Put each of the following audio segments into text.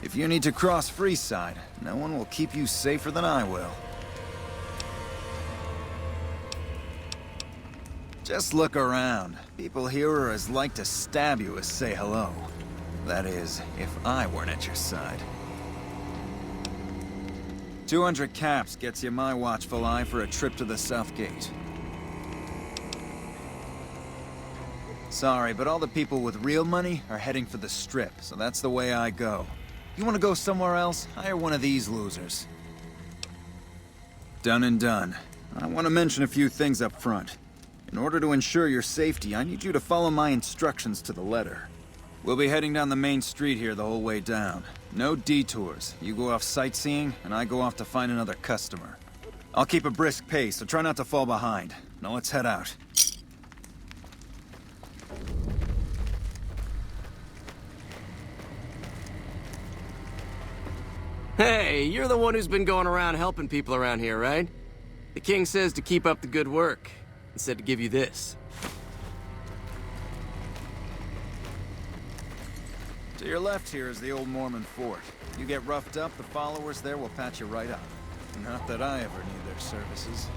If you need to cross Freeside, no one will keep you safer than I will. Just look around. People here are as like to stab you as say hello. That is, if I weren't at your side. 200 caps gets you my watchful eye for a trip to the South Gate. Sorry, but all the people with real money are heading for the Strip, so that's the way I go. You want to go somewhere else? Hire one of these losers. Done and done. I want to mention a few things up front. In order to ensure your safety, I need you to follow my instructions to the letter. We'll be heading down the main street here the whole way down. No detours. You go off sightseeing, and I go off to find another customer. I'll keep a brisk pace, so try not to fall behind. Now let's head out. Hey, you're the one who's been going around helping people around here, right? The king says to keep up the good work, and said to give you this. To your left here is the old Mormon fort. You get roughed up, the followers there will patch you right up. Not that I ever need their services.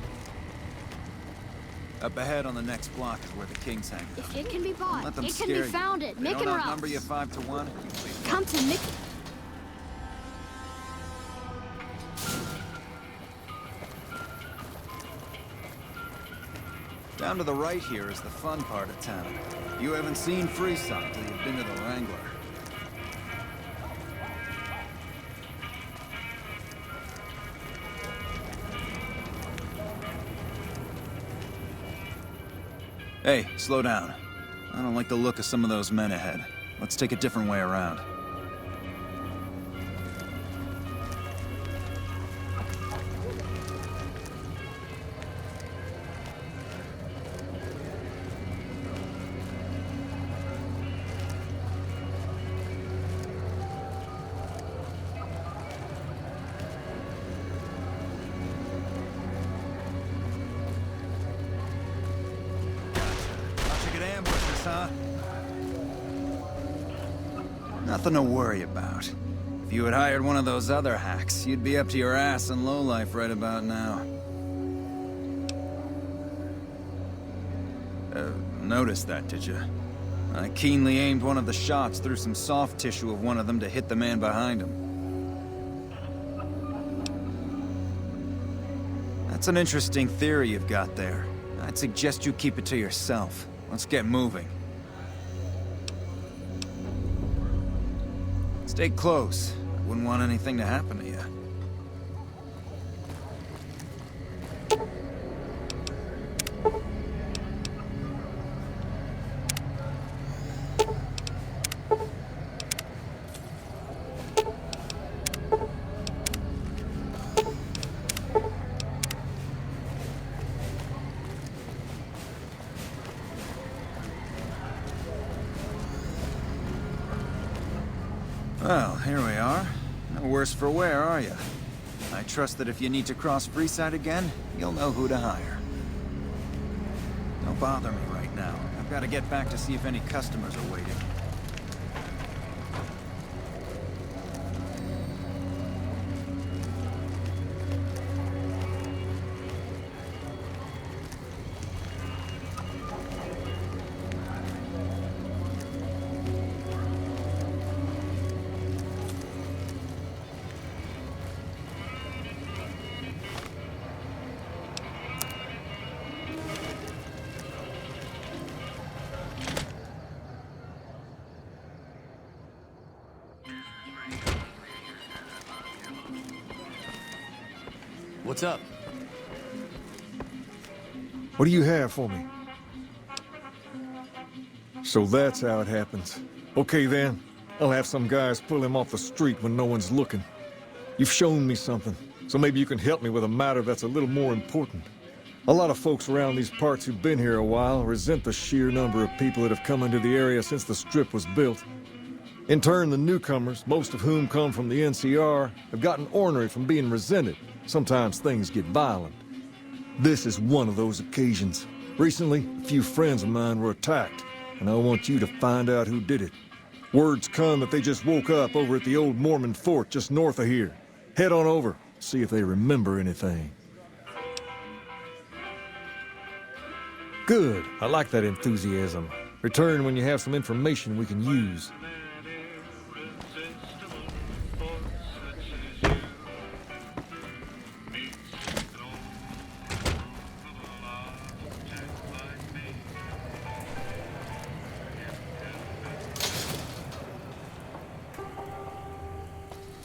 Up ahead on the next block is where the king's hanging out. If it can be bought, Let them it can scare be founded. You. Mick They and don't outnumber Ralph. you 5 to 1. Come to Mick. Down to the right here is the fun part of town. You haven't seen Freeside till you've been to the Wrangler. Hey, slow down. I don't like the look of some of those men ahead. Let's take a different way around. Huh? Nothing to worry about. If you had hired one of those other hacks, you'd be up to your ass in lowlife right about now. Noticed that, did you? I keenly aimed one of the shots through some soft tissue of one of them to hit the man behind him. That's an interesting theory you've got there. I'd suggest you keep it to yourself. Let's get moving. Stay close. I wouldn't want anything to happen to you. Well, here we are. No worse for wear, are you? I trust that if you need to cross Freeside again, you'll know who to hire. Don't bother me right now. I've got to get back to see if any customers are waiting. What's up? What do you have for me? So that's how it happens. Okay then, I'll have some guys pull him off the street when no one's looking. You've shown me something, so maybe you can help me with a matter that's a little more important. A lot of folks around these parts who've been here a while resent the sheer number of people that have come into the area since the Strip was built. In turn, the newcomers, most of whom come from the NCR, have gotten ornery from being resented. Sometimes things get violent. This is one of those occasions. Recently, a few friends of mine were attacked, and I want you to find out who did it. Word's come that they just woke up over at the old Mormon fort just north of here. Head on over, see if they remember anything. Good. I like that enthusiasm. Return when you have some information we can use.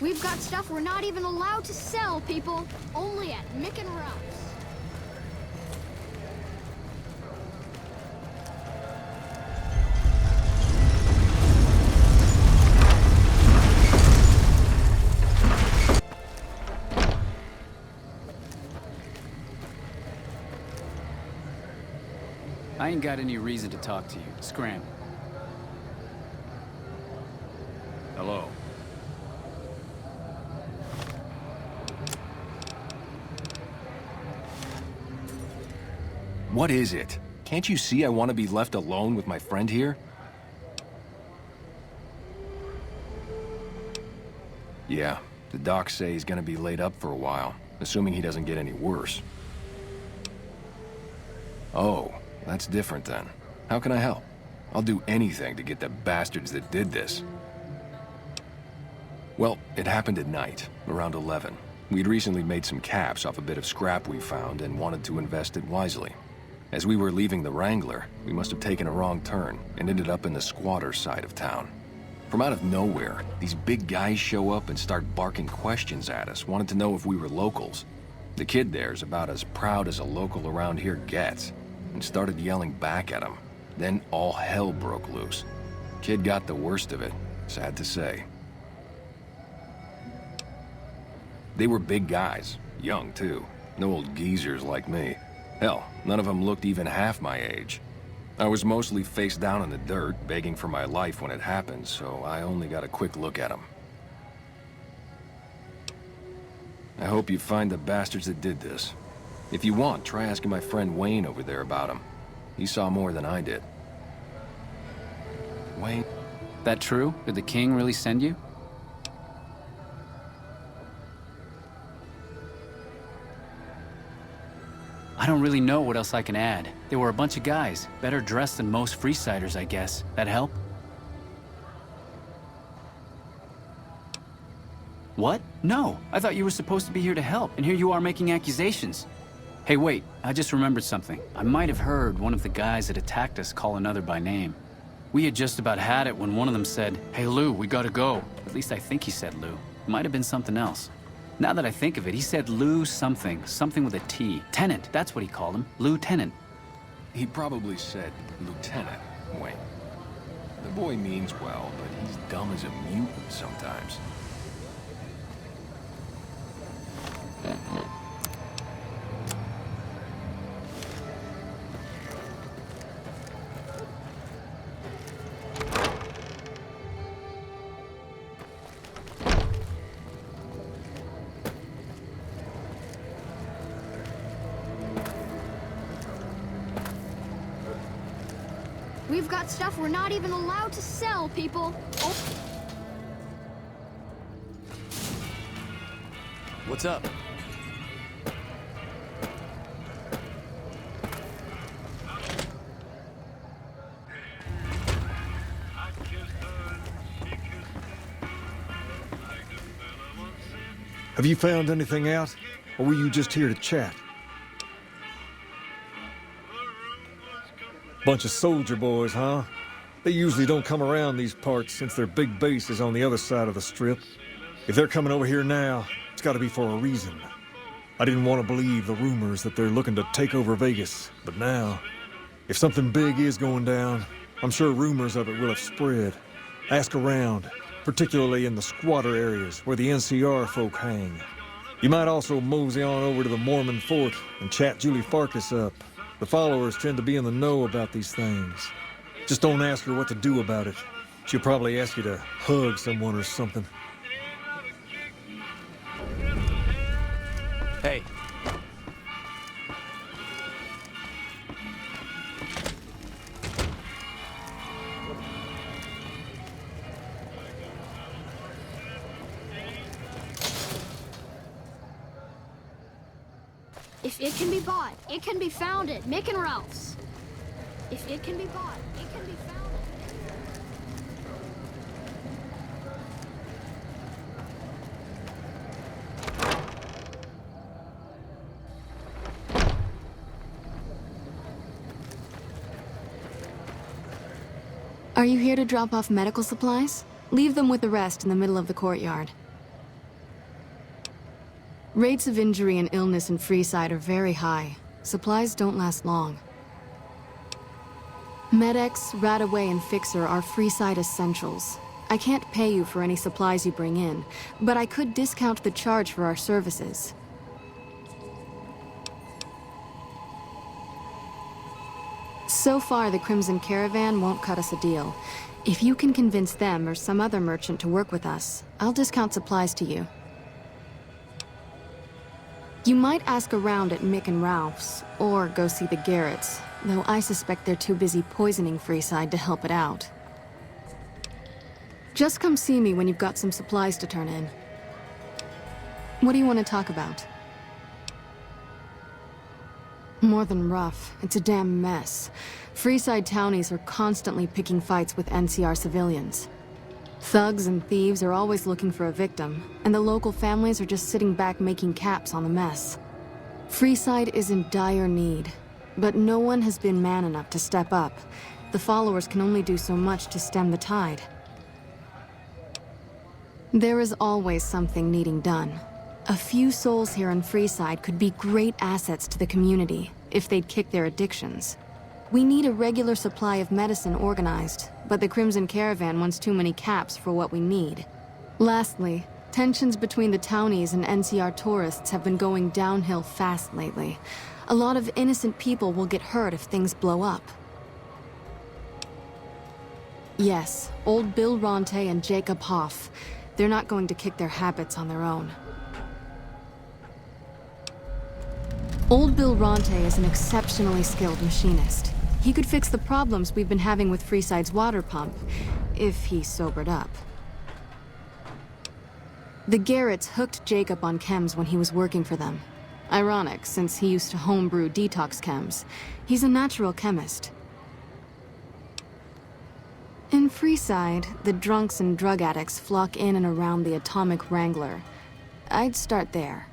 We've got stuff we're not even allowed to sell, people. Only at Mick and Ralph's. I ain't got any reason to talk to you. Scram. Hello. What is it? Can't you see I want to be left alone with my friend here? Yeah, the docs say he's gonna be laid up for a while, assuming he doesn't get any worse. Oh, that's different then. How can I help? I'll do anything to get the bastards that did this. Well, it happened at night, around 11. We'd recently made some caps off a bit of scrap we found and wanted to invest it wisely. As we were leaving the Wrangler, we must have taken a wrong turn and ended up in the squatter side of town. From out of nowhere, these big guys show up and start barking questions at us, wanted to know if we were locals. The kid there's about as proud as a local around here gets, and started yelling back at him. Then all hell broke loose. Kid got the worst of it, sad to say. They were big guys, young too, no old geezers like me. Hell, none of them looked even half my age. I was mostly face down in the dirt, begging for my life when it happened, so I only got a quick look at them. I hope you find the bastards that did this. If you want, try asking my friend Wayne over there about him. He saw more than I did. Wayne? That true? Did the king really send you? I don't really know what else I can add. They were a bunch of guys, better dressed than most Freesiders, I guess. That help? What? No, I thought you were supposed to be here to help, and here you are making accusations. Hey, wait, I just remembered something. I might have heard one of the guys that attacked us call another by name. We had just about had it when one of them said, "Hey Lou, we gotta go." At least I think he said Lou. It might have been something else. Now that I think of it, he said Lou something. Something with a T. Tenant, that's what he called him. Lieutenant. He probably said Lieutenant Wayne. The boy means well, but he's dumb as a mutant sometimes. We've got stuff we're not even allowed to sell, people. Oh. What's up? Have you found anything out? Or were you just here to chat? Bunch of soldier boys, huh? They usually don't come around these parts since their big base is on the other side of the strip. If they're coming over here now, it's gotta be for a reason. I didn't want to believe the rumors that they're looking to take over Vegas, but now, if something big is going down, I'm sure rumors of it will have spread. Ask around, particularly in the squatter areas where the NCR folk hang. You might also mosey on over to the Mormon fort and chat Julie Farkas up. The followers tend to be in the know about these things. Just don't ask her what to do about it. She'll probably ask you to hug someone or something. Hey. If it can be bought, it can be found at Mick and Ralph's. If it can be bought, it can be found at... Are you here to drop off medical supplies? Leave them with the rest in the middle of the courtyard. Rates of injury and illness in Freeside are very high. Supplies don't last long. Med-X, Radaway, and Fixer are Freeside essentials. I can't pay you for any supplies you bring in, but I could discount the charge for our services. So far, the Crimson Caravan won't cut us a deal. If you can convince them or some other merchant to work with us, I'll discount supplies to you. You might ask around at Mick and Ralph's, or go see the Garretts, though I suspect they're too busy poisoning Freeside to help it out. Just come see me when you've got some supplies to turn in. What do you want to talk about? More than rough, it's a damn mess. Freeside townies are constantly picking fights with NCR civilians. Thugs and thieves are always looking for a victim, and the local families are just sitting back making caps on the mess. Freeside is in dire need, but no one has been man enough to step up. The followers can only do so much to stem the tide. There is always something needing done. A few souls here in Freeside could be great assets to the community if they'd kick their addictions. We need a regular supply of medicine organized, but the Crimson Caravan wants too many caps for what we need. Lastly, tensions between the townies and NCR tourists have been going downhill fast lately. A lot of innocent people will get hurt if things blow up. Yes, old Bill Ronte and Jacob Hoff. They're not going to kick their habits on their own. Old Bill Ronte is an exceptionally skilled machinist. He could fix the problems we've been having with Freeside's water pump, if he sobered up. The Garretts hooked Jacob on chems when he was working for them. Ironic, since he used to homebrew detox chems. He's a natural chemist. In Freeside, the drunks and drug addicts flock in and around the Atomic Wrangler. I'd start there.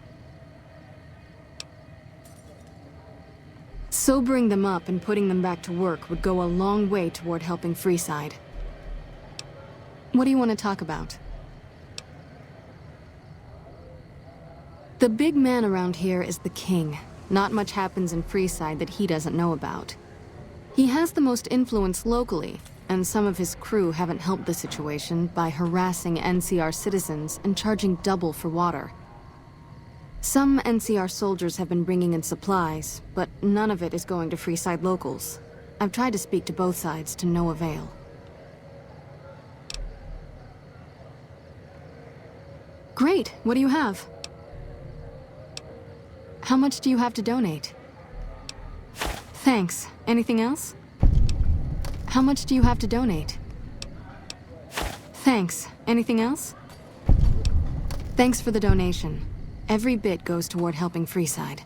Sobering them up and putting them back to work would go a long way toward helping Freeside. What do you want to talk about? The big man around here is the king. Not much happens in Freeside that he doesn't know about. He has the most influence locally, and some of his crew haven't helped the situation by harassing NCR citizens and charging double for water. Some NCR soldiers have been bringing in supplies, but none of it is going to Freeside locals. I've tried to speak to both sides to no avail. Great, what do you have? How much do you have to donate? Thanks. Anything else? How much do you have to donate? Thanks. Anything else? Thanks for the donation. Every bit goes toward helping Freeside.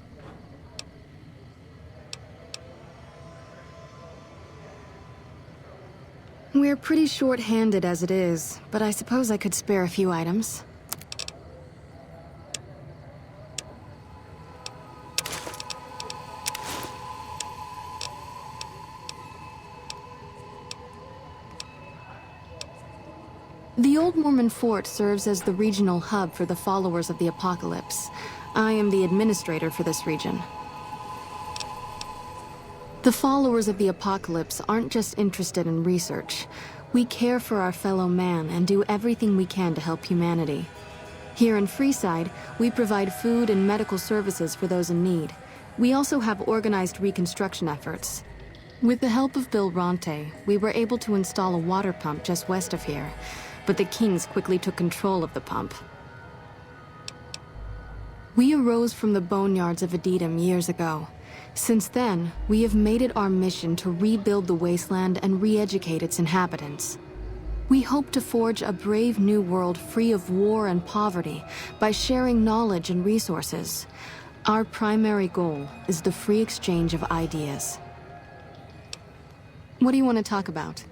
We're pretty short-handed as it is, but I suppose I could spare a few items. The Old Mormon Fort serves as the regional hub for the followers of the Apocalypse. I am the administrator for this region. The followers of the Apocalypse aren't just interested in research. We care for our fellow man and do everything we can to help humanity. Here in Freeside, we provide food and medical services for those in need. We also have organized reconstruction efforts. With the help of Bill Ronte, we were able to install a water pump just west of here. But the Kings quickly took control of the pump. We arose from the boneyards of Edidam years ago. Since then, we have made it our mission to rebuild the wasteland and re-educate its inhabitants. We hope to forge a brave new world free of war and poverty by sharing knowledge and resources. Our primary goal is the free exchange of ideas. What do you want to talk about?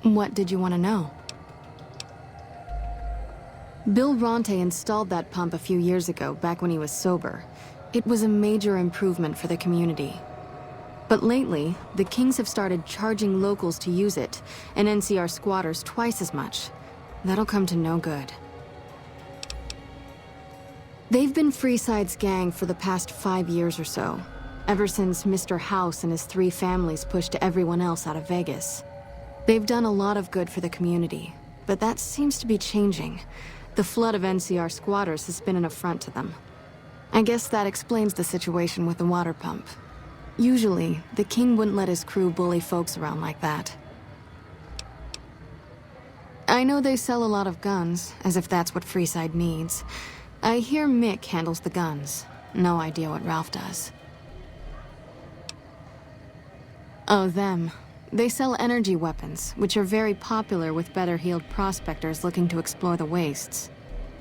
What did you want to know? Bill Ronte installed that pump a few years ago, back when he was sober. It was a major improvement for the community. But lately, the Kings have started charging locals to use it, and NCR squatters twice as much. That'll come to no good. They've been Freeside's gang for the past 5 years or so, ever since Mr. House and his 3 families pushed everyone else out of Vegas. They've done a lot of good for the community, but that seems to be changing. The flood of NCR squatters has been an affront to them. I guess that explains the situation with the water pump. Usually, the King wouldn't let his crew bully folks around like that. I know they sell a lot of guns, as if that's what Freeside needs. I hear Mick handles the guns. No idea what Ralph does. Oh, them. They sell energy weapons, which are very popular with better-heeled prospectors looking to explore the wastes.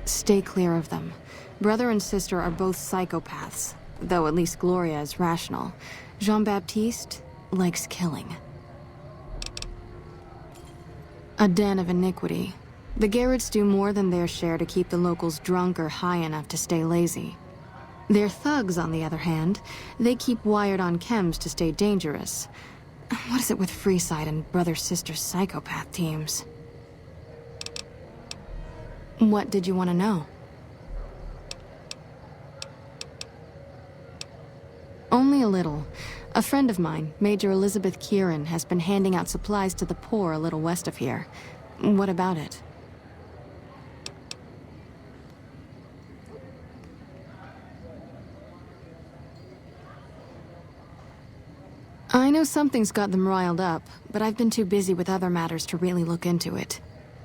Stay clear of them. Brother and sister are both psychopaths, though at least Gloria is rational. Jean-Baptiste likes killing. A den of iniquity. The Garretts do more than their share to keep the locals drunk or high enough to stay lazy. Their thugs, on the other hand, they keep wired on chems to stay dangerous. What is it with Freeside and brother-sister psychopath teams? What did you want to know? Only a little. A friend of mine, Major Elizabeth Kieran, has been handing out supplies to the poor a little west of here. What about it? I know something's got them riled up, but I've been too busy with other matters to really look into it.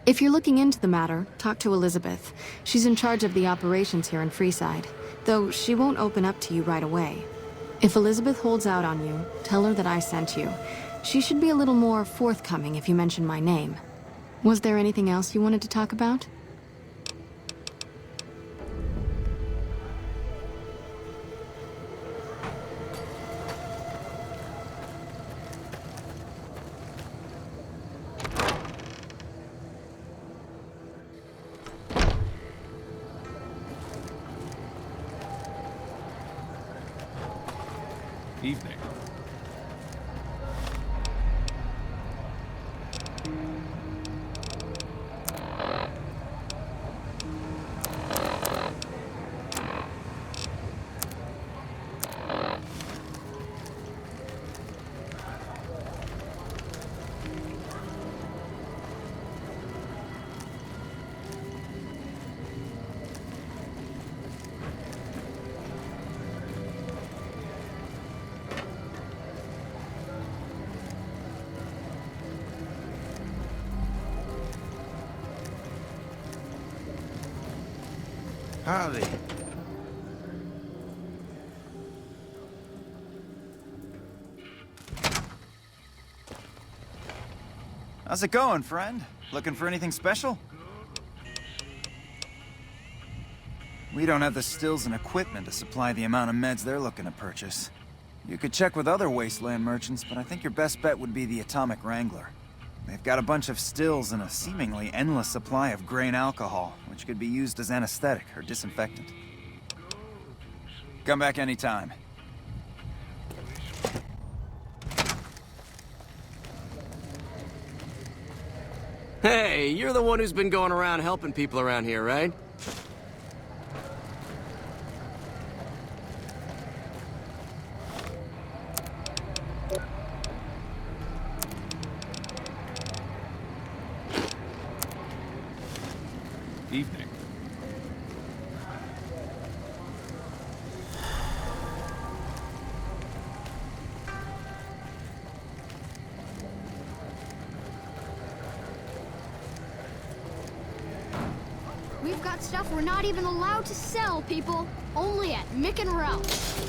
If you're looking into the matter, talk to Elizabeth. She's in charge of the operations here in Freeside, though she won't open up to you right away. If Elizabeth holds out on you, tell her that I sent you. She should be a little more forthcoming if you mention my name. Was there anything else you wanted to talk about? Evening. Howdy. How's it going, friend? Looking for anything special? We don't have the stills and equipment to supply the amount of meds they're looking to purchase. You could check with other wasteland merchants, but I think your best bet would be the Atomic Wrangler. They've got a bunch of stills and a seemingly endless supply of grain alcohol, which could be used as anesthetic or disinfectant. Come back anytime. Hey, you're the one who's been going around helping people around here, right? Evening. We've got stuff we're not even allowed to sell, people. Only at Mick and Ralph's.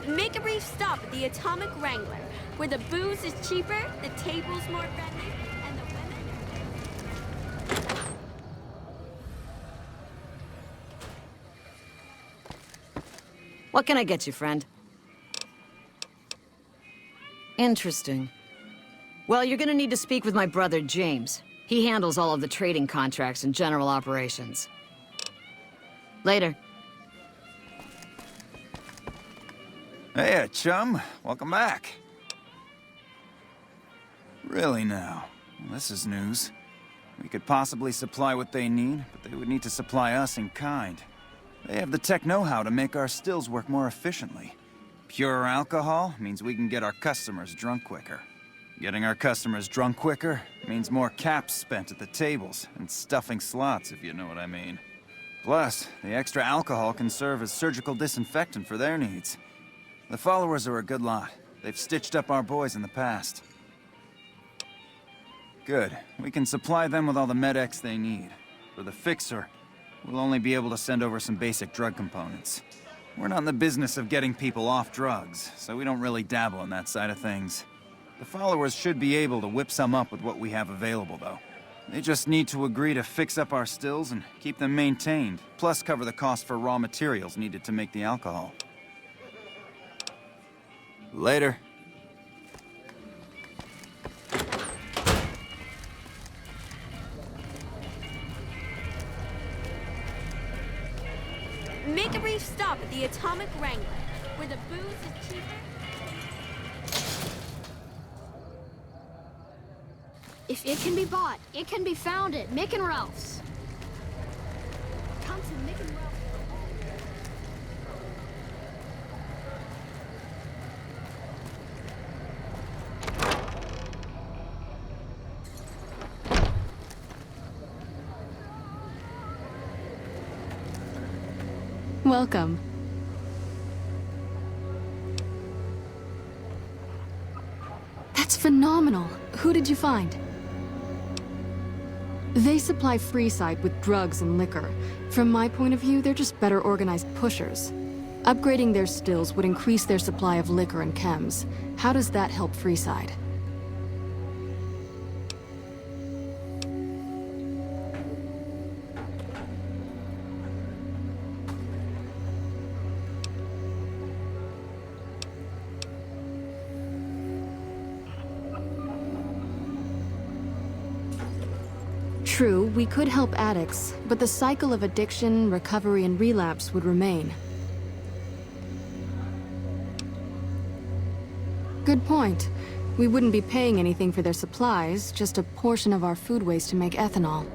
Make a brief stop at the Atomic Wrangler, where the booze is cheaper, the table's more friendly, and the women... What can I get you, friend? Interesting. Well, you're gonna need to speak with my brother, James. He handles all of the trading contracts and general operations. Later. Hey, chum. Welcome back. Really now? Well, this is news. We could possibly supply what they need, but they would need to supply us in kind. They have the tech know-how to make our stills work more efficiently. Pure alcohol means we can get our customers drunk quicker. Getting our customers drunk quicker means more caps spent at the tables and stuffing slots, if you know what I mean. Plus, the extra alcohol can serve as surgical disinfectant for their needs. The followers are a good lot. They've stitched up our boys in the past. Good. We can supply them with all the med-X they need. For the Fixer, we'll only be able to send over some basic drug components. We're not in the business of getting people off drugs, so we don't really dabble in that side of things. The followers should be able to whip some up with what we have available, though. They just need to agree to fix up our stills and keep them maintained, plus cover the cost for raw materials needed to make the alcohol. Later. Make a brief stop at the Atomic Wrangler, where the booze is cheaper. If it can be bought, it can be found at Mick and Ralph's. Come to Mick and Ralph's. Welcome. That's phenomenal. Who did you find? They supply Freeside with drugs and liquor. From my point of view, they're just better organized pushers. Upgrading their stills would increase their supply of liquor and chems. How does that help Freeside? True, we could help addicts, but the cycle of addiction, recovery, and relapse would remain. Good point. We wouldn't be paying anything for their supplies, just a portion of our food waste to make ethanol.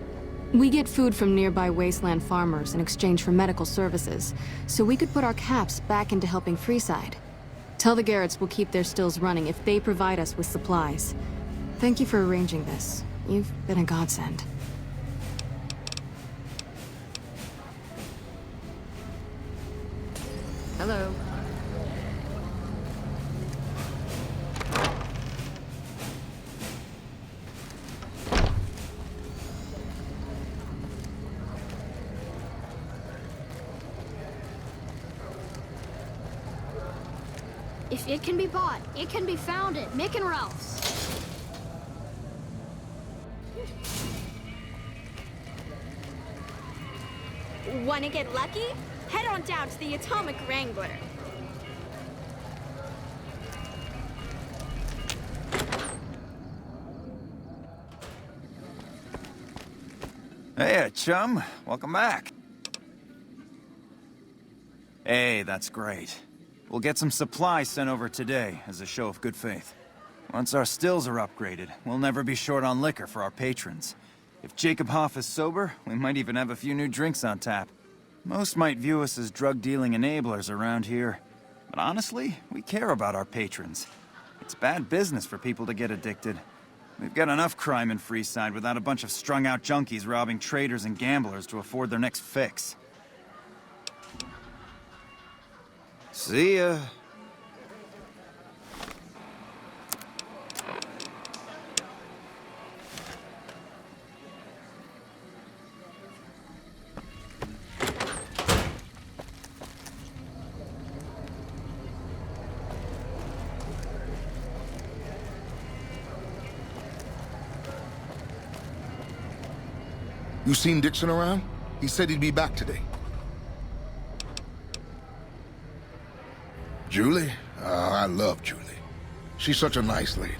We get food from nearby wasteland farmers in exchange for medical services, so we could put our caps back into helping Freeside. Tell the Garretts we'll keep their stills running if they provide us with supplies. Thank you for arranging this. You've been a godsend. Hello. If it can be bought, it can be found at Mick and Ralph's. Wanna get lucky? Head on down to the Atomic Wrangler. Hey, chum. Welcome back. Hey, that's great. We'll get some supplies sent over today as a show of good faith. Once our stills are upgraded, we'll never be short on liquor for our patrons. If Jacob Hoff is sober, we might even have a few new drinks on tap. Most might view us as drug-dealing enablers around here. But honestly, we care about our patrons. It's bad business for people to get addicted. We've got enough crime in Freeside without a bunch of strung-out junkies robbing traders and gamblers to afford their next fix. See ya. You seen Dixon around? He said he'd be back today. Julie? I love Julie. She's such a nice lady.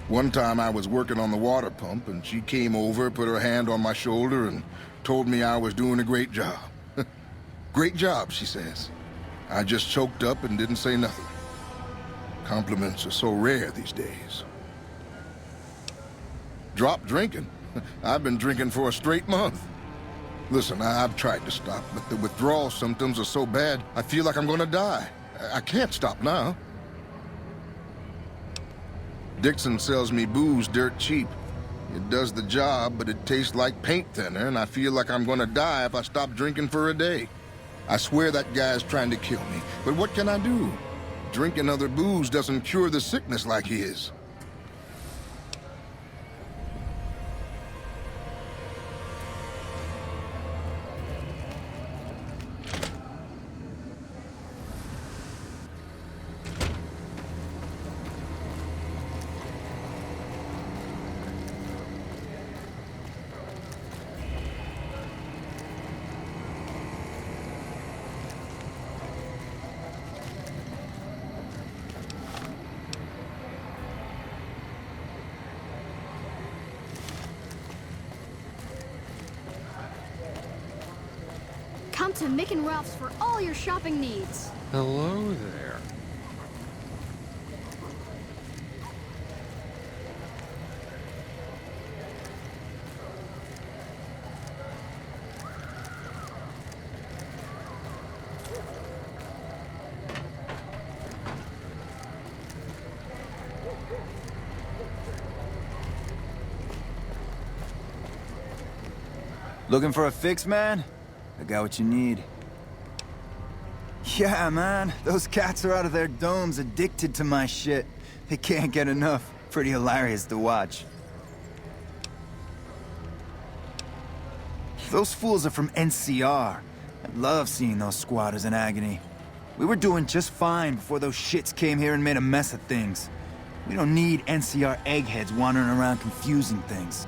One time I was working on the water pump, and she came over, put her hand on my shoulder, and told me I was doing a great job. Great job, she says. I just choked up and didn't say nothing. Compliments are so rare these days. Drop drinking? I've been drinking for a straight month. Listen, I've tried to stop, but the withdrawal symptoms are so bad, I feel like I'm gonna die. I can't stop now. Dixon sells me booze dirt cheap. It does the job, but it tastes like paint thinner, and I feel like I'm gonna die if I stop drinking for a day. I swear that guy's trying to kill me, but what can I do? Drinking other booze doesn't cure the sickness like his. Come to Mick and Ralph's for all your shopping needs. Hello there. Looking for a fix, man? I got what you need. Yeah, man. Those cats are out of their domes addicted to my shit. They can't get enough. Pretty hilarious to watch. Those fools are from NCR. I love seeing those squatters in agony. We were doing just fine before those shits came here and made a mess of things. We don't need NCR eggheads wandering around confusing things.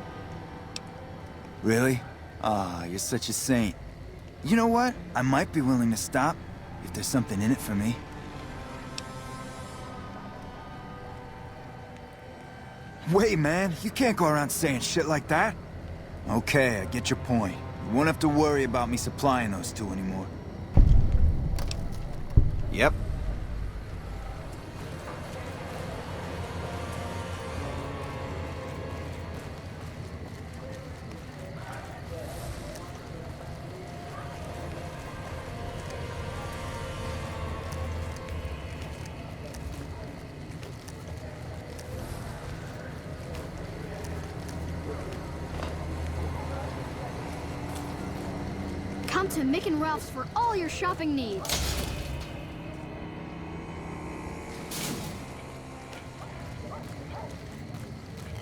Really? Ah, you're such a saint. You know what? I might be willing to stop, if there's something in it for me. Wait, man, you can't go around saying shit like that. Okay, I get your point. You won't have to worry about me supplying those two anymore. Yep. Come to Mick and Ralph's for all your shopping needs.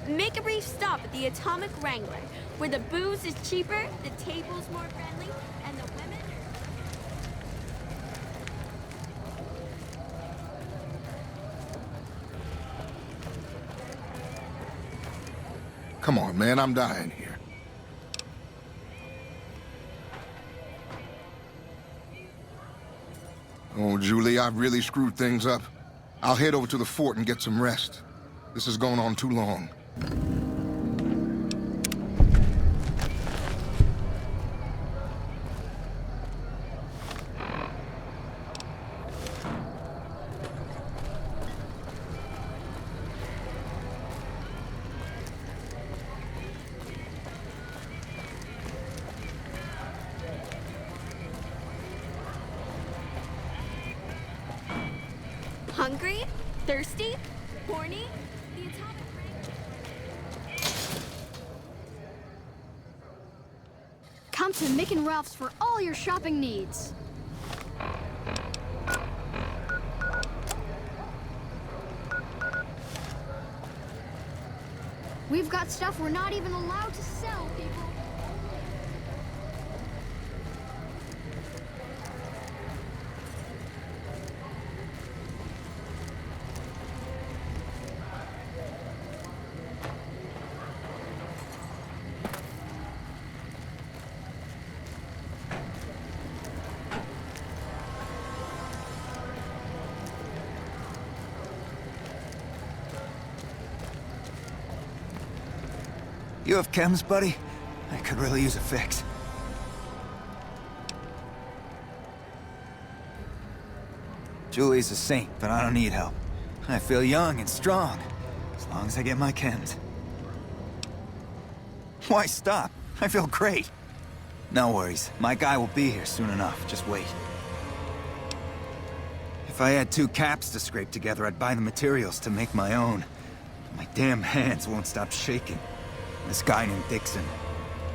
Make a brief stop at the Atomic Wrangler, where the booze is cheaper, the table's more friendly, and the women are... Come on, man, I'm dying here. Oh, Julie, I've really screwed things up. I'll head over to the fort and get some rest. This has gone on too long. Hungry? Thirsty? Horny? The Atomic Wrangler. Come to Mick and Ralph's for all your shopping needs. We've got stuff we're not even allowed to sell, people. You have chems, buddy? I could really use a fix. Julie's a saint, but I don't need help. I feel young and strong, as long as I get my chems. Why stop? I feel great. No worries, my guy will be here soon enough, just wait. If I had 2 caps to scrape together, I'd buy the materials to make my own. My damn hands won't stop shaking. This guy named Dixon.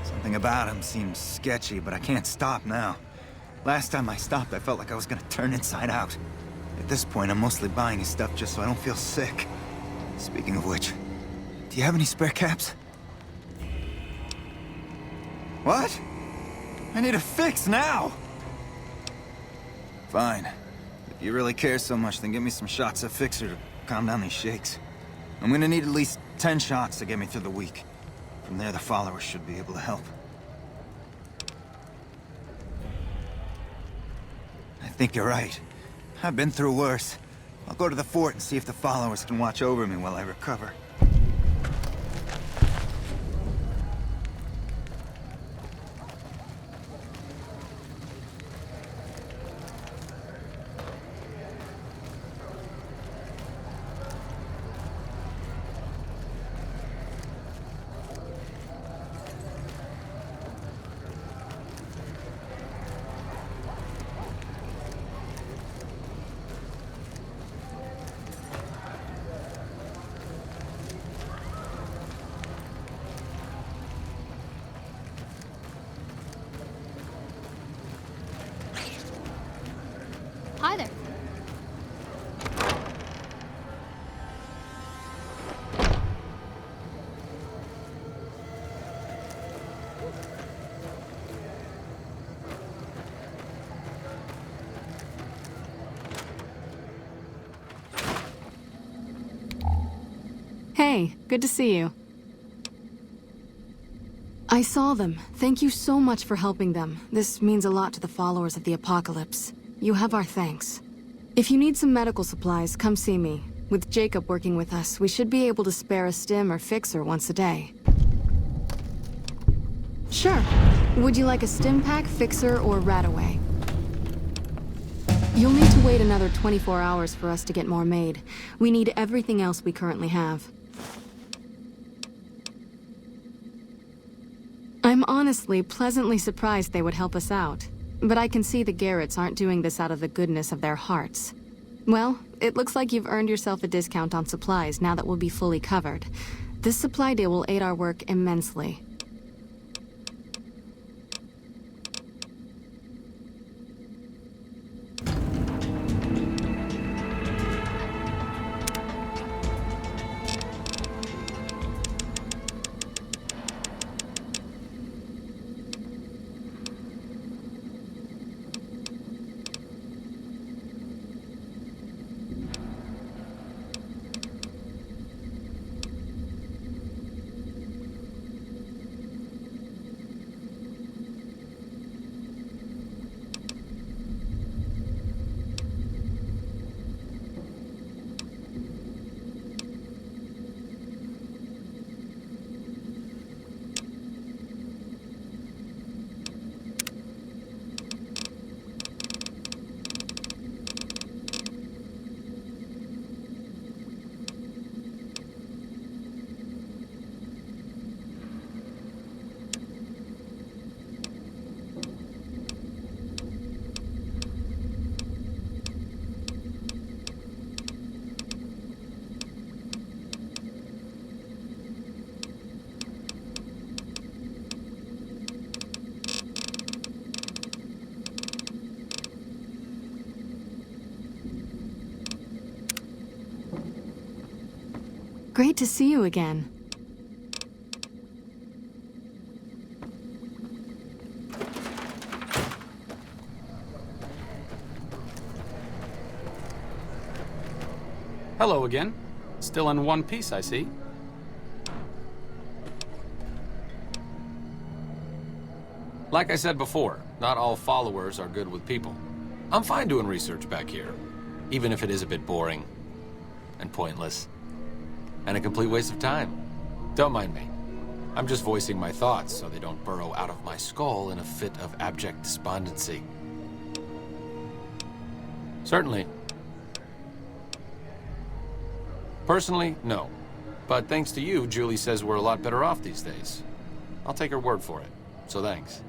Something about him seems sketchy, but I can't stop now. Last time I stopped, I felt like I was gonna turn inside out. At this point, I'm mostly buying his stuff just so I don't feel sick. Speaking of which, do you have any spare caps? What? I need a fix now! Fine. If you really care so much, then give me some shots of Fixer to calm down these shakes. I'm gonna need at least 10 shots to get me through the week. From there, the followers should be able to help. I think you're right. I've been through worse. I'll go to the fort and see if the followers can watch over me while I recover. Hi there. Hey, good to see you. I saw them. Thank you so much for helping them. This means a lot to the followers of the Apocalypse. You have our thanks. If you need some medical supplies, come see me. With Jacob working with us, we should be able to spare a stim or fixer once a day. Sure. Would you like a stim pack, fixer, or Radaway? You'll need to wait another 24 hours for us to get more made. We need everything else we currently have. I'm honestly pleasantly surprised they would help us out. But I can see the Garretts aren't doing this out of the goodness of their hearts. Well, it looks like you've earned yourself a discount on supplies now that we'll be fully covered. This supply deal will aid our work immensely. Great to see you again. Hello again. Still in one piece, I see. Like I said before, not all followers are good with people. I'm fine doing research back here, even if it is a bit boring and pointless and a complete waste of time. Don't mind me. I'm just voicing my thoughts so they don't burrow out of my skull in a fit of abject despondency. Certainly. Personally, no. But thanks to you, Julie says we're a lot better off these days. I'll take her word for it, so thanks.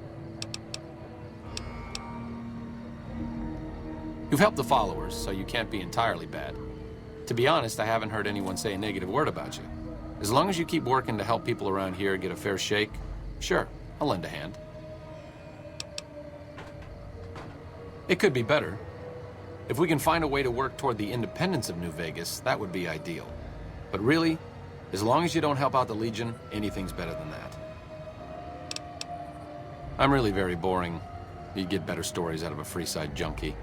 You've helped the followers, so you can't be entirely bad. To be honest, I haven't heard anyone say a negative word about you. As long as you keep working to help people around here get a fair shake, sure, I'll lend a hand. It could be better. If we can find a way to work toward the independence of New Vegas, that would be ideal. But really, as long as you don't help out the Legion, anything's better than that. I'm really very boring. You'd get better stories out of a Freeside junkie.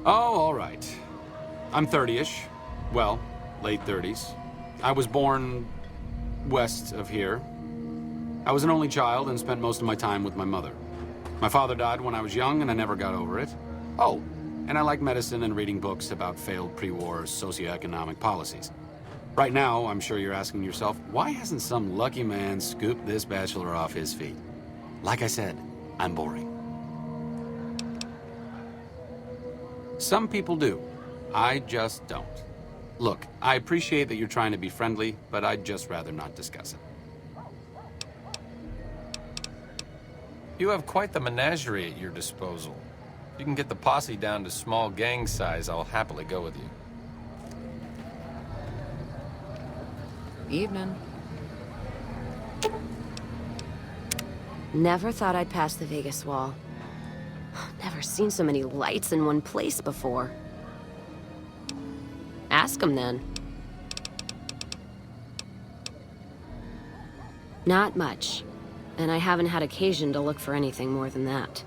Oh, all right. I'm 30-ish. Well, late 30s. I was born west of here. I was an only child and spent most of my time with my mother. My father died when I was young and I never got over it. Oh, and I like medicine and reading books about failed pre-war socioeconomic policies. Right now, I'm sure you're asking yourself, why hasn't some lucky man scooped this bachelor off his feet? Like I said, I'm boring. Some people do. I just don't. Look, I appreciate that you're trying to be friendly, but I'd just rather not discuss it. You have quite the menagerie at your disposal. If you can get the posse down to small gang size, I'll happily go with you. Evening. Never thought I'd pass the Vegas wall. Never seen so many lights in one place before. Ask him then. Not much. And I haven't had occasion to look for anything more than that.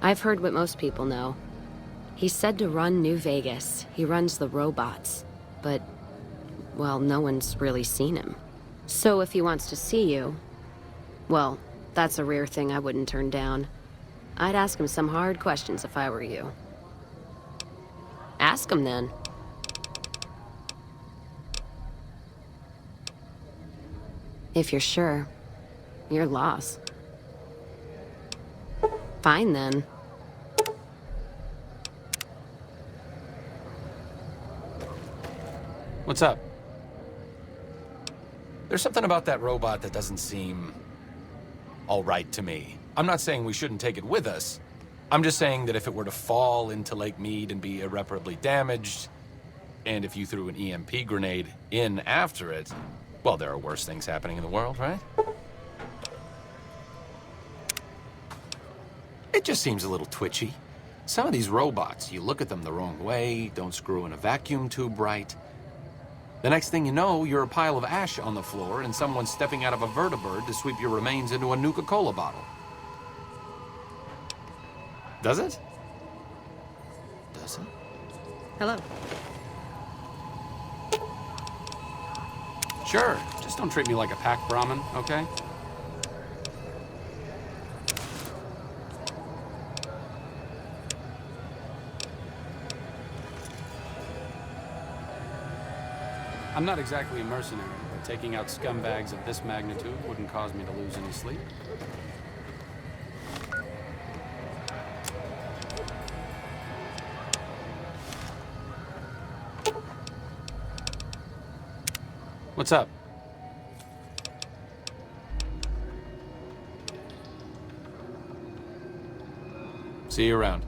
I've heard what most people know. He's said to run New Vegas. He runs the robots. But, well, no one's really seen him. So if he wants to see you, well, that's a rare thing I wouldn't turn down. I'd ask him some hard questions if I were you. Ask him then. If you're sure, your loss. Fine then. What's up? There's something about that robot that doesn't seem all right to me. I'm not saying we shouldn't take it with us. I'm just saying that if it were to fall into Lake Mead and be irreparably damaged, and if you threw an EMP grenade in after it, well, there are worse things happening in the world, right? It just seems a little twitchy. Some of these robots, you look at them the wrong way, don't screw in a vacuum tube right. The next thing you know, you're a pile of ash on the floor and someone's stepping out of a vertibird to sweep your remains into a Nuka-Cola bottle. Does it? Does it? Hello. Sure, just don't treat me like a pack Brahmin, okay? I'm not exactly a mercenary, but taking out scumbags of this magnitude wouldn't cause me to lose any sleep. What's up? See you around.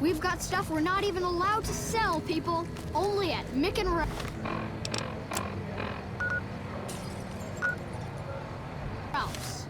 We've got stuff we're not even allowed to sell, people. Only at Mick and Ralph's.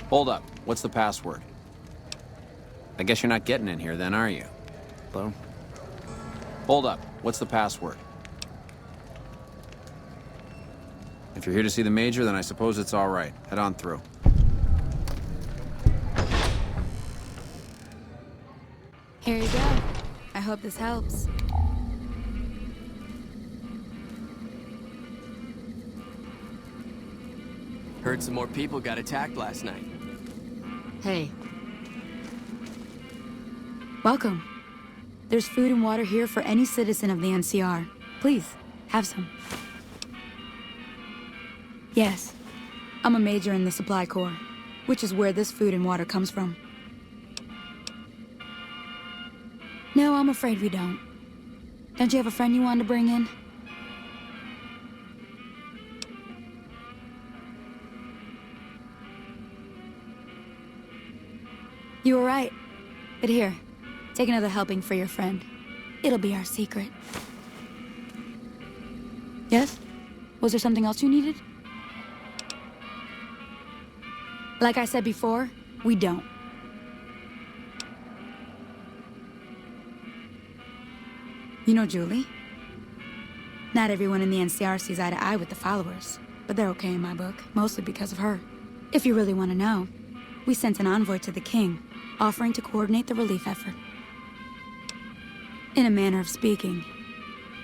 Hold up. What's the password? I guess you're not getting in here then, are you? Hello? Hold up. What's the password? If you're here to see the Major, then I suppose it's all right. Head on through. Here you go. I hope this helps. Heard some more people got attacked last night. Hey, Welcome. There's food and water here for any citizen of the NCR. Please, have some. Yes, I'm a major in the Supply Corps, which is where this food and water comes from. No, I'm afraid we don't. Don't you have a friend you wanted to bring in? You were right. But here, take another helping for your friend. It'll be our secret. Yes? Was there something else you needed? Like I said before, we don't. You know Julie? Not everyone in the NCR sees eye to eye with the followers, but they're okay in my book, mostly because of her. If you really want to know, we sent an envoy to the king, offering to coordinate the relief effort. In a manner of speaking,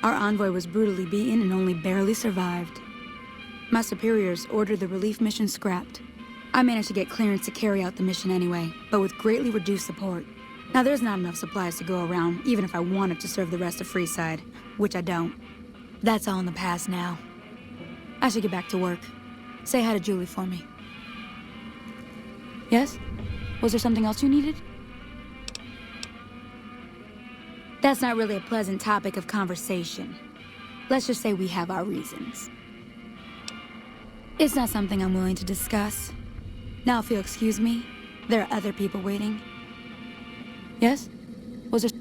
our envoy was brutally beaten and only barely survived. My superiors ordered the relief mission scrapped. I managed to get clearance to carry out the mission anyway, but with greatly reduced support. Now there's not enough supplies to go around, even if I wanted to serve the rest of Freeside, which I don't. That's all in the past now. I should get back to work. Say hi to Julie for me. Yes? Was there something else you needed? That's not really a pleasant topic of conversation. Let's just say we have our reasons. It's not something I'm willing to discuss. Now, if you'll excuse me, there are other people waiting. Yes? Was there...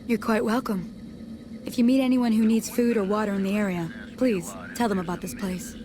You're quite welcome. If you meet anyone who needs food or water in the area, please tell them about this place.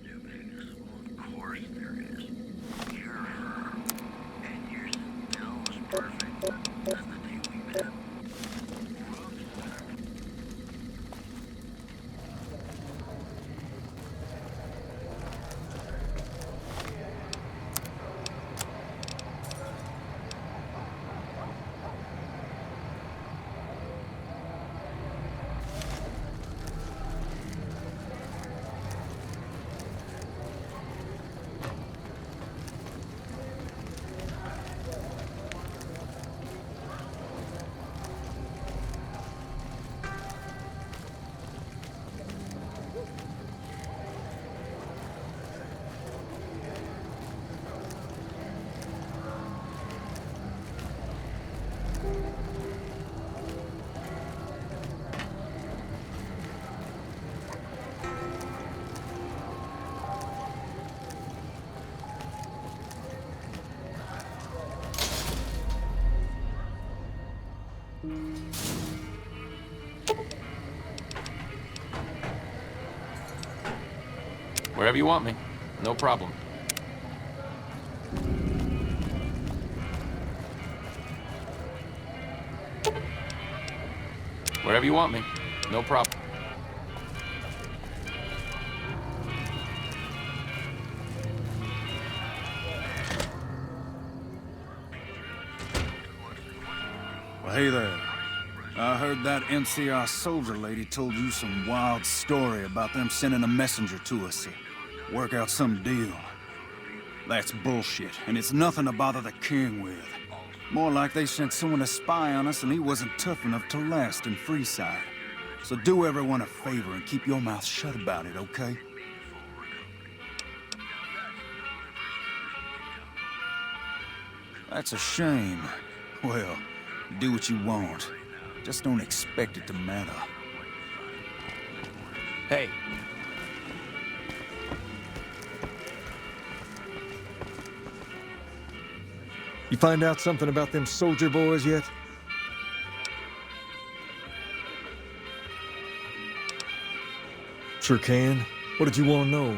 Wherever you want me. No problem. Wherever you want me. No problem. Well, hey there. I heard that NCR soldier lady told you some wild story about them sending a messenger to us to work out some deal. That's bullshit, and it's nothing to bother the king with. More like they sent someone to spy on us and he wasn't tough enough to last in Freeside. So do everyone a favor and keep your mouth shut about it, okay? That's a shame. Well, do what you want. Just don't expect it to matter. Hey. You find out something about them soldier boys yet? Sure can. What did you want to know?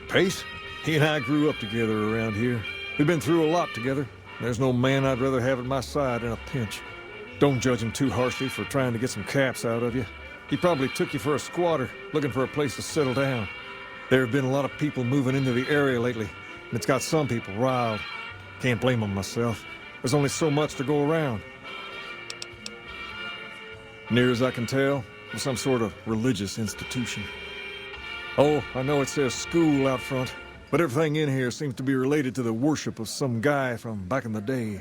Pace? He and I grew up together around here. We've been through a lot together. There's no man I'd rather have at my side in a pinch. Don't judge him too harshly for trying to get some caps out of you. He probably took you for a squatter, looking for a place to settle down. There have been a lot of people moving into the area lately, and it's got some people riled. Can't blame them myself. There's only so much to go around. Near as I can tell, it's some sort of religious institution. Oh, I know it says school out front, but everything in here seems to be related to the worship of some guy from back in the day.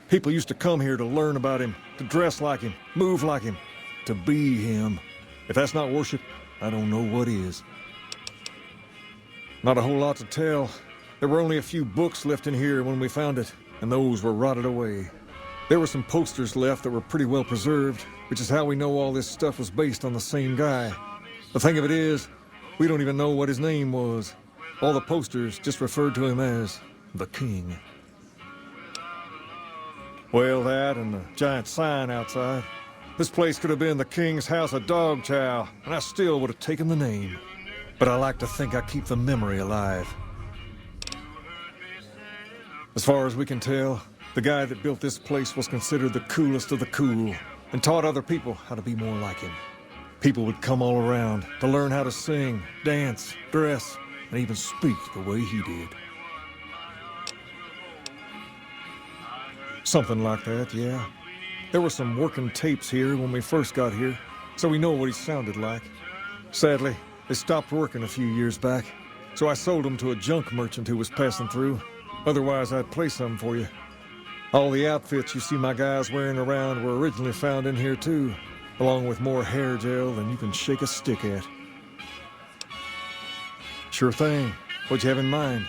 People used to come here to learn about him, to dress like him, move like him, to be him. If that's not worship, I don't know what is. Not a whole lot to tell. There were only a few books left in here when we found it, and those were rotted away. There were some posters left that were pretty well preserved, which is how we know all this stuff was based on the same guy. The thing of it is, we don't even know what his name was. All the posters just referred to him as the King. Well, that and the giant sign outside. This place could have been the King's House of Dog Chow, and I still would have taken the name. But I like to think I keep the memory alive. As far as we can tell, the guy that built this place was considered the coolest of the cool, and taught other people how to be more like him. People would come all around to learn how to sing, dance, dress, and even speak the way he did. Something like that, yeah. There were some working tapes here when we first got here, so we know what he sounded like. Sadly, they stopped working a few years back, so I sold them to a junk merchant who was passing through. Otherwise, I'd play some for you. All the outfits you see my guys wearing around were originally found in here too, along with more hair gel than you can shake a stick at. Sure thing. What'd you have in mind?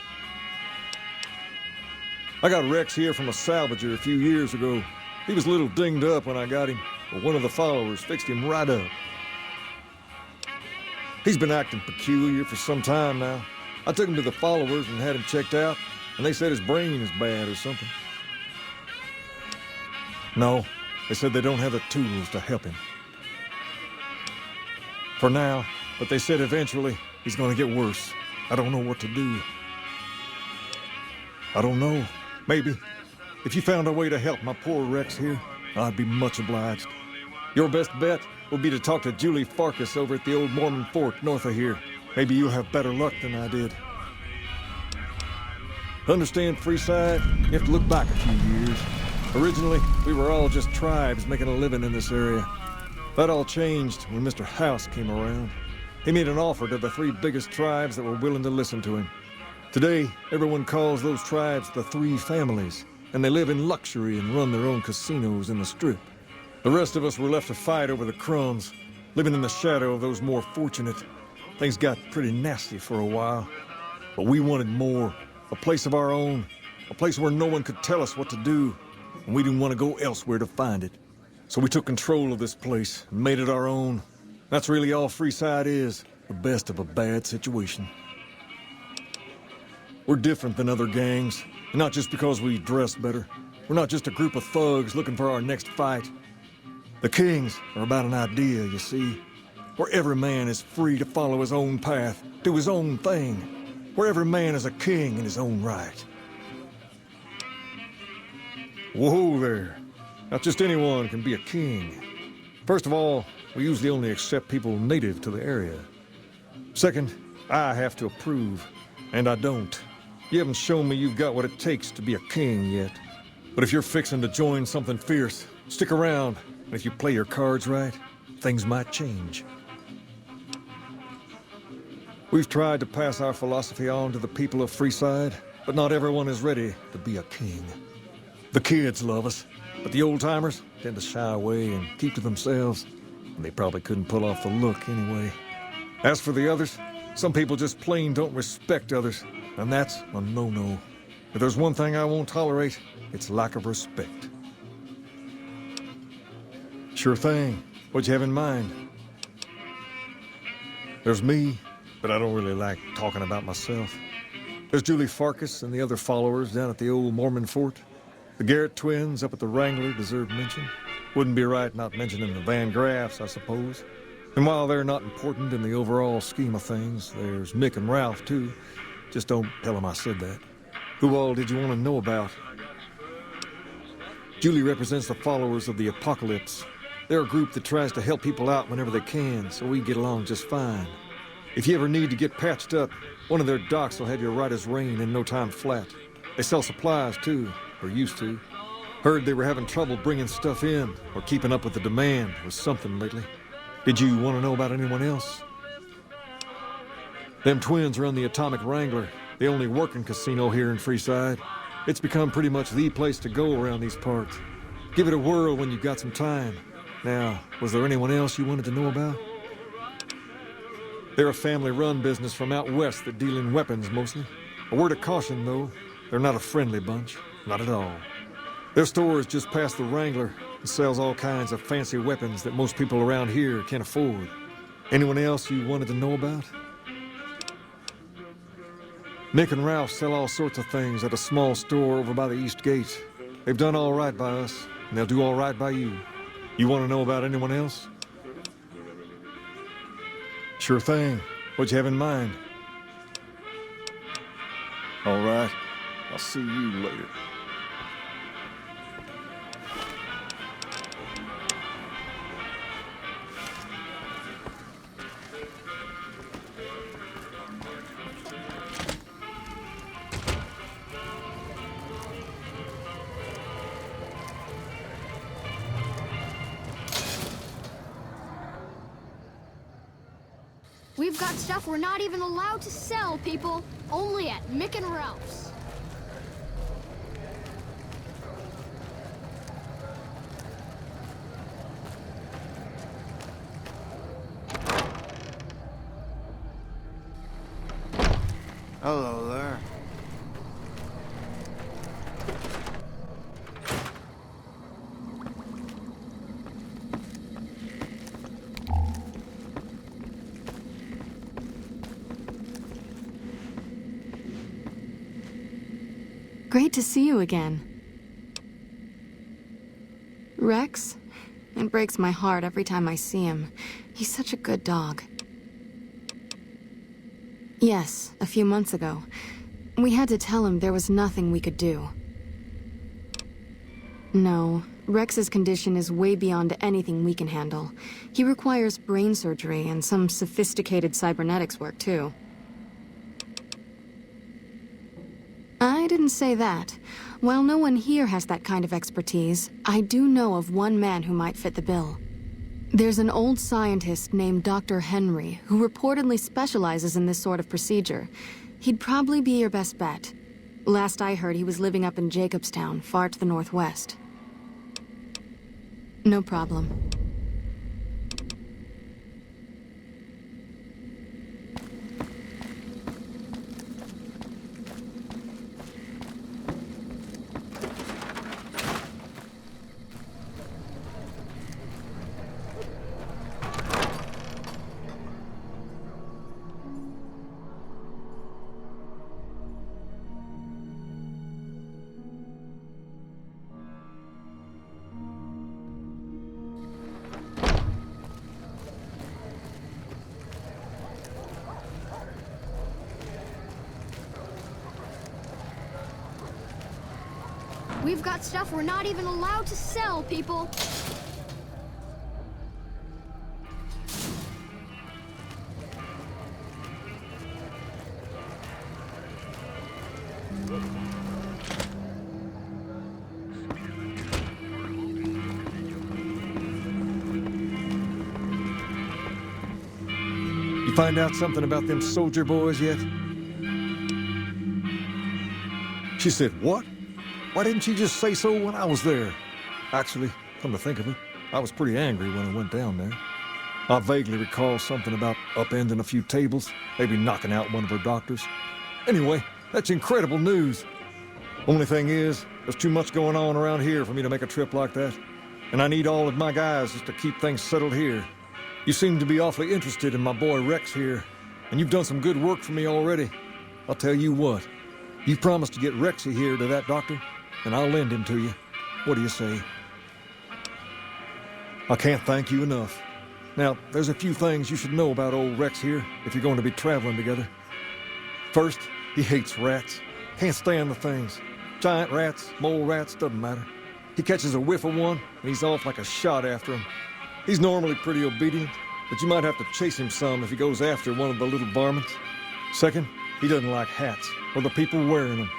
I got Rex here from a salvager a few years ago. He was a little dinged up when I got him, but one of the followers fixed him right up. He's been acting peculiar for some time now. I took him to the followers and had him checked out, and they said his brain is bad or something. No, they said they don't have the tools to help him. For now, but they said eventually he's gonna get worse. I don't know what to do. I don't know. Maybe. If you found a way to help my poor Rex here, I'd be much obliged. Your best bet will be to talk to Julie Farkas over at the old Mormon fort north of here. Maybe you'll have better luck than I did. Understand, Freeside, you have to look back a few years. Originally, we were all just tribes making a living in this area. That all changed when Mr. House came around. He made an offer to the 3 biggest tribes that were willing to listen to him. Today, everyone calls those tribes the 3 families, and they live in luxury and run their own casinos in the Strip. The rest of us were left to fight over the crumbs, living in the shadow of those more fortunate. Things got pretty nasty for a while, but we wanted more, a place of our own, a place where no one could tell us what to do, and we didn't want to go elsewhere to find it. So we took control of this place and made it our own. That's really all Freeside is, the best of a bad situation. We're different than other gangs, and not just because we dress better. We're not just a group of thugs looking for our next fight. The Kings are about an idea, you see, where every man is free to follow his own path, do his own thing, where every man is a king in his own right. Whoa there. Not just anyone can be a king. First of all, we usually only accept people native to the area. Second, I have to approve, and I don't. You haven't shown me you've got what it takes to be a king yet. But if you're fixing to join something fierce, stick around. And if you play your cards right, things might change. We've tried to pass our philosophy on to the people of Freeside, but not everyone is ready to be a king. The kids love us, but the old-timers tend to shy away and keep to themselves. And they probably couldn't pull off the look anyway. As for the others, some people just plain don't respect others, and that's a no-no. If there's one thing I won't tolerate, it's lack of respect. Sure thing. What'd you have in mind? There's me, but I don't really like talking about myself. There's Julie Farkas and the other followers down at the old Mormon fort. The Garrett twins up at the Wrangler deserve mention. Wouldn't be right not mentioning the Van Graffs, I suppose. And while they're not important in the overall scheme of things, there's Mick and Ralph, too. Just don't tell him I said that. Who all did you want to know about? Julie represents the followers of the Apocalypse. They're a group that tries to help people out whenever they can, so we get along just fine. If you ever need to get patched up, one of their docs will have you right as rain in no time flat. They sell supplies, too, or used to. Heard they were having trouble bringing stuff in, or keeping up with the demand, or something lately. Did you want to know about anyone else? Them twins run the Atomic Wrangler, the only working casino here in Freeside. It's become pretty much the place to go around these parts. Give it a whirl when you've got some time. Now, was there anyone else you wanted to know about? They're a family-run business from out west that deal in weapons mostly. A word of caution, though, they're not a friendly bunch. Not at all. Their store is just past the Wrangler and sells all kinds of fancy weapons that most people around here can't afford. Anyone else you wanted to know about? Mick and Ralph sell all sorts of things at a small store over by the East Gate. They've done all right by us, and they'll do all right by you. You want to know about anyone else? Sure thing. What'd you have in mind? All right. I'll see you later. We've got stuff we're not even allowed to sell, people. Only at Mick and Ralph's. Hello there. Great to see you again. Rex? It breaks my heart every time I see him. He's such a good dog. Yes, a few months ago. We had to tell him there was nothing we could do. No, Rex's condition is way beyond anything we can handle. He requires brain surgery and some sophisticated cybernetics work, too. I didn't say that. While no one here has that kind of expertise, I do know of one man who might fit the bill. There's an old scientist named Dr. Henry who reportedly specializes in this sort of procedure. He'd probably be your best bet. Last I heard, he was living up in Jacobstown, far to the northwest. No problem. We've got stuff we're not even allowed to sell, people. You find out something about them soldier boys yet? She said, what? Why didn't she just say so when I was there? Actually, come to think of it, I was pretty angry when I went down there. I vaguely recall something about upending a few tables, maybe knocking out one of her doctors. Anyway, that's incredible news. Only thing is, there's too much going on around here for me to make a trip like that. And I need all of my guys just to keep things settled here. You seem to be awfully interested in my boy Rex here, and you've done some good work for me already. I'll tell you what, you promised to get Rexy here to that doctor, and I'll lend him to you. What do you say? I can't thank you enough. Now, there's a few things you should know about old Rex here if you're going to be traveling together. First, He hates rats. Can't stand the things. Giant rats, mole rats, doesn't matter. He catches a whiff of one, and he's off like a shot after him. He's normally pretty obedient, but you might have to chase him some if he goes after one of the little varmints. Second, he doesn't like hats, or the people wearing them.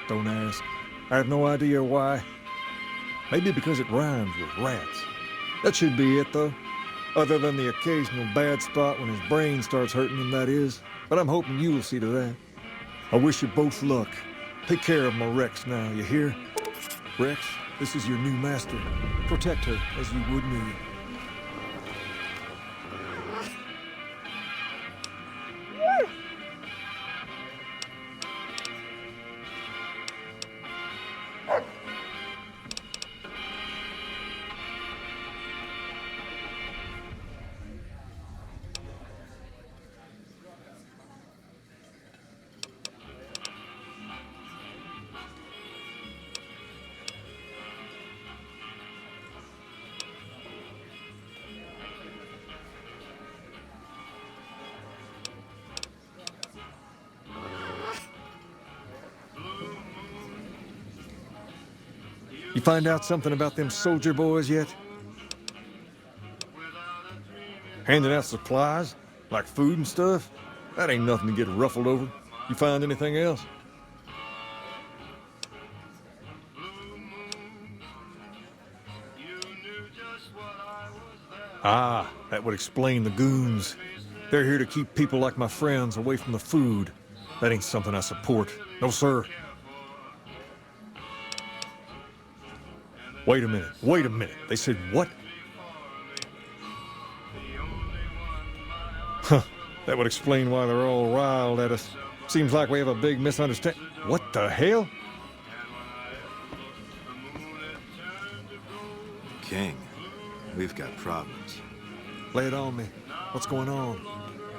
Don't ask. I have no idea why. Maybe because it rhymes with rats. That should be it, though. Other than the occasional bad spot when his brain starts hurting him, that is. But I'm hoping you'll see to that. I wish you both luck. Take care of my Rex now, you hear? Rex, this is your new master. Protect her as you would me. You find out something about them soldier boys yet? Handing out supplies? Like food and stuff? That ain't nothing to get ruffled over. You find anything else? Ah, that would explain the goons. They're here to keep people like my friends away from the food. That ain't something I support. No, sir. Wait a minute. They said what? Huh, that would explain why they're all riled at us. Seems like we have a big misunderstanding. What the hell? King, we've got problems. Lay it on me. What's going on?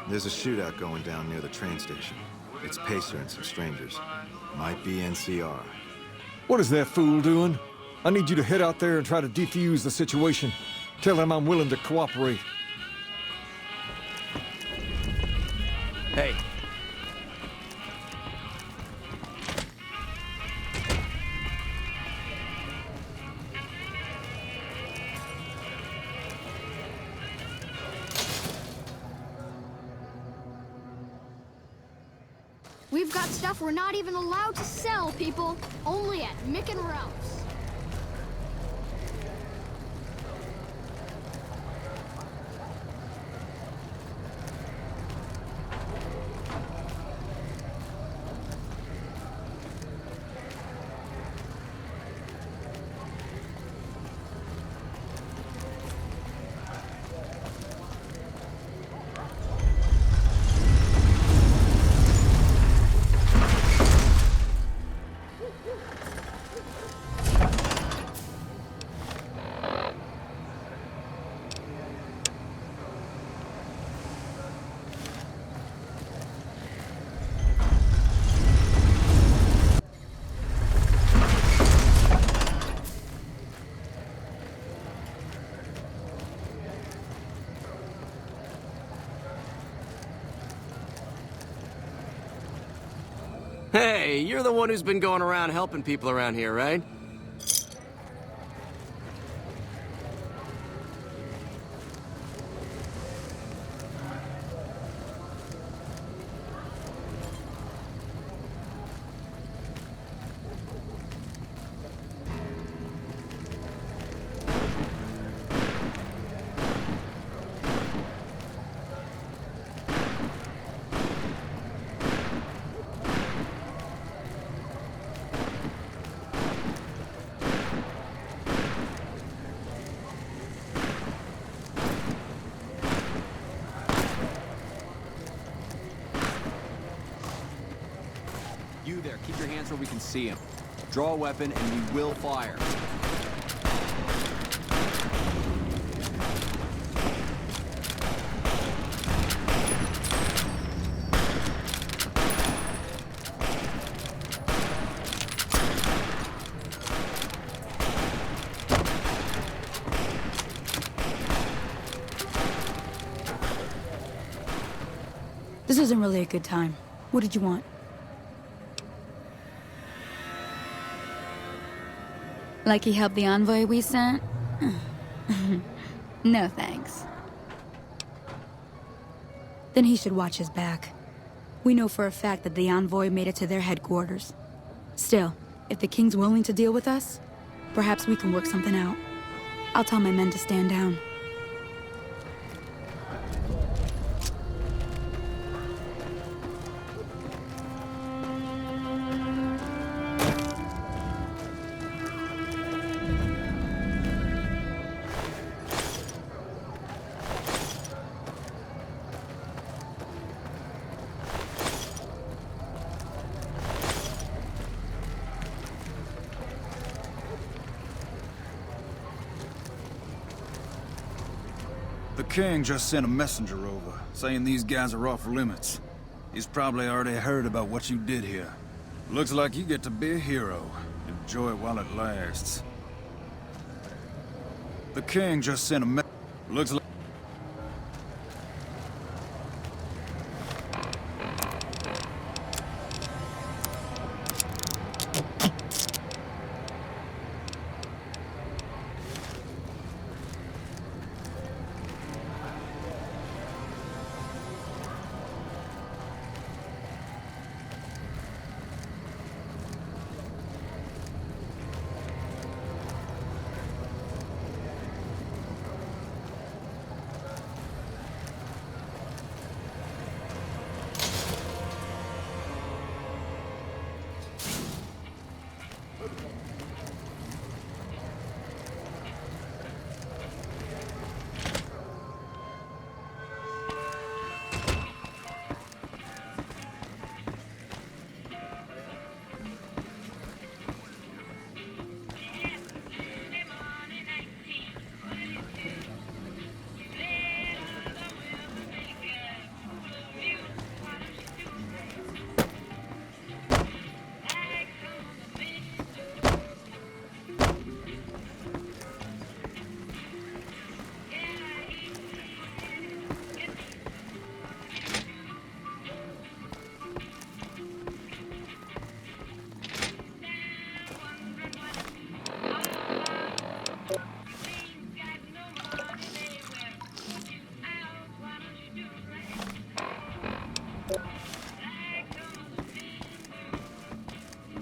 There's a shootout going down near the train station. It's Pacer and some strangers. Might be NCR. What is that fool doing? I need you to head out there and try to defuse the situation. Tell them I'm willing to cooperate. Hey. We've got stuff we're not even allowed to sell, people. Only at Mick and Ralph's. Hey, you're the one who's been going around helping people around here, right? You there, keep your hands where we can see him. Draw a weapon and we will fire. This isn't really a good time. What did you want? Like he helped the envoy we sent? No thanks. Then he should watch his back. We know for a fact that the envoy made it to their headquarters. Still, if the king's willing to deal with us, perhaps we can work something out. I'll tell my men to stand down. The king just sent a messenger over, saying these guys are off limits. He's probably already heard about what you did here. Looks like you get to be a hero. Enjoy it while it lasts. The king just sent a looks like...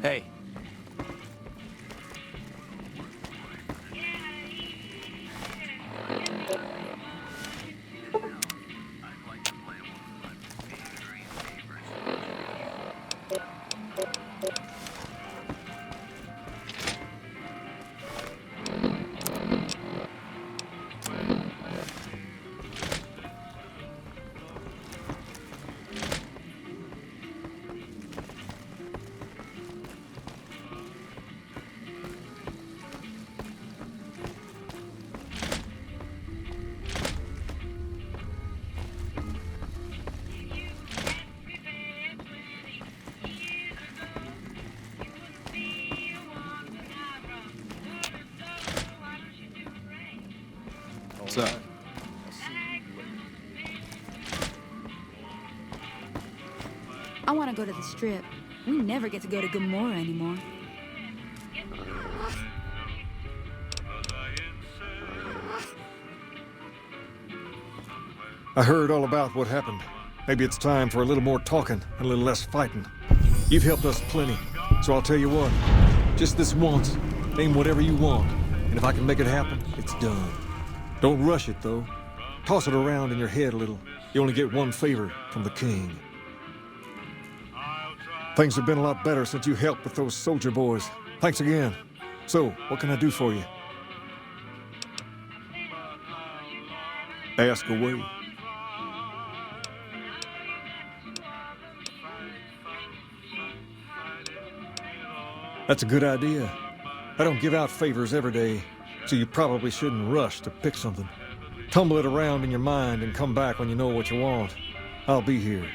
Hey. What's up? I want to go to the Strip. We never get to go to Gamora anymore. I heard all about what happened. Maybe it's time for a little more talking and a little less fighting. You've helped us plenty, so I'll tell you what. Just this once, name whatever you want, and if I can make it happen, it's done. Don't rush it, though. Toss it around in your head a little. You only get one favor from the king. Things have been a lot better since you helped with those soldier boys. Thanks again. So, what can I do for you? Ask away. That's a good idea. I don't give out favors every day, so you probably shouldn't rush to pick something. Tumble it around in your mind and come back when you know what you want. I'll be here.